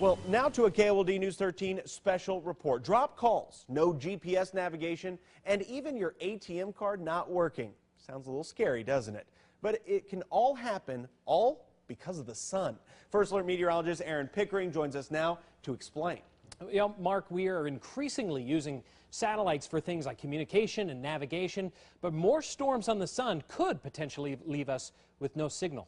Well, now to a KOLD News 13 special report. Drop calls, no GPS navigation, and even your ATM card not working. Sounds a little scary, doesn't it? But it can all happen, all because of the sun. First Alert meteorologist Aaron Pickering joins us now to explain. Yeah, Mark, we are increasingly using satellites for things like communication and navigation, but more storms on the sun could potentially leave us with no signal.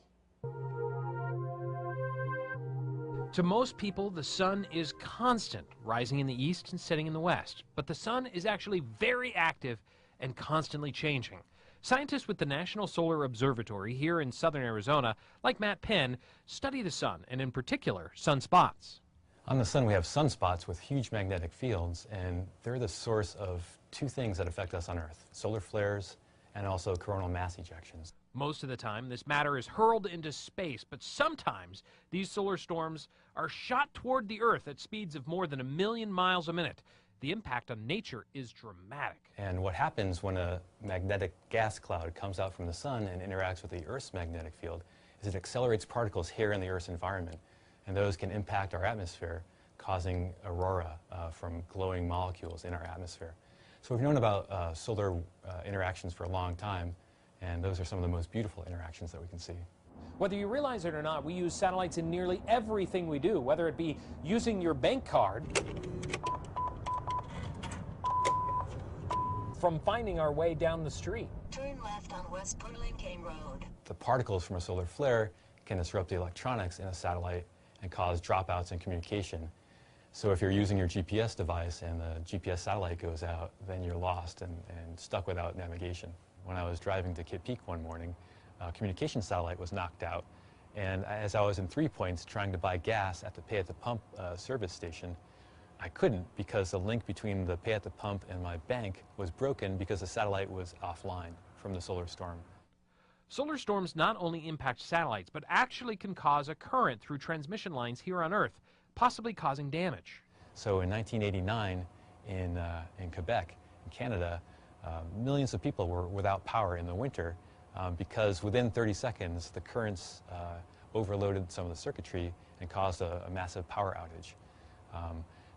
To most people, the sun is constant, rising in the east and setting in the west. But the sun is actually very active and constantly changing. Scientists with the National Solar Observatory here in southern Arizona, like Matt Penn, study the sun, and in particular, sunspots. On the sun, we have sunspots with huge magnetic fields, and they're the source of two things that affect us on Earth: solar flares and also coronal mass ejections. Most of the time, this matter is hurled into space, but sometimes these solar storms are shot toward the Earth at speeds of more than 1,000,000 miles a minute. The impact on nature is dramatic. And what happens when a magnetic gas cloud comes out from the sun and interacts with the Earth's magnetic field is it accelerates particles here in the Earth's environment, and those can impact our atmosphere, causing aurora from glowing molecules in our atmosphere. So we've known about solar interactions for a long time, and those are some of the most beautiful interactions that we can see. Whether you realize it or not, we use satellites in nearly everything we do, whether it be using your bank card, from finding our way down the street. Turn left on West Burlingame Road. The particles from a solar flare can disrupt the electronics in a satellite and cause dropouts in communication. So if you're using your GPS device and the GPS satellite goes out, then you're lost and stuck without navigation. When I was driving to Kitt Peak one morning, a communication satellite was knocked out, and as I was in 3 Points trying to buy gas at the pay at the pump service station, I couldn't because the link between the pay at the pump and my bank was broken because the satellite was offline from the solar storm. Solar storms not only impact satellites, but actually can cause a current through transmission lines here on Earth, possibly causing damage. So in 1989, in Quebec, in Canada, millions of people were without power in the winter because within 30 seconds, the currents overloaded some of the circuitry and caused a massive power outage.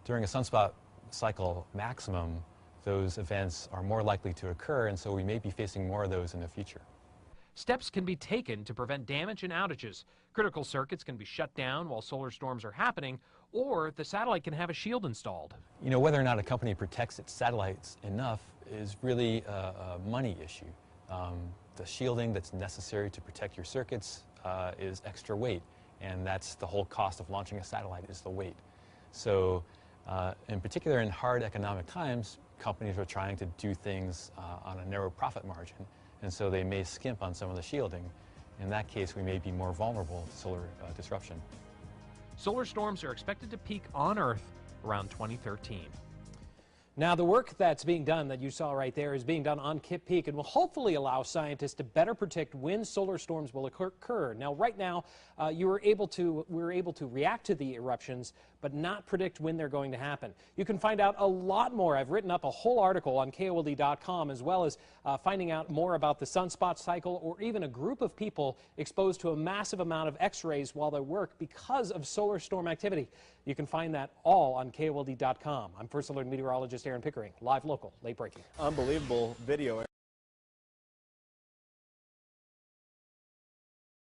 During a sunspot cycle maximum, those events are more likely to occur, and so we may be facing more of those in the future. Steps can be taken to prevent damage and outages. Critical circuits can be shut down while solar storms are happening, or the satellite can have a shield installed. You know, whether or not a company protects its satellites enough is really a money issue. The shielding that's necessary to protect your circuits is extra weight, and that's the whole cost of launching a satellite, is the weight. So in particular, in hard economic times, companies are trying to do things on a narrow profit margin, and so they may skimp on some of the shielding. In that case, we may be more vulnerable to solar disruption. Solar storms are expected to peak on Earth around 2013. Now, the work that's being done that you saw right there is being done on Kitt Peak and will hopefully allow scientists to better predict when solar storms will occur. Now, right now, we were able to react to the eruptions, but not predict when they're going to happen. You can find out a lot more. I've written up a whole article on KOLD.com, as well as finding out more about the sunspot cycle, or even a group of people exposed to a massive amount of X-rays while they work because of solar storm activity. You can find that all on KOLD.com. I'm First Alert meteorologist Aaron Pickering, live, local, late breaking. Unbelievable video.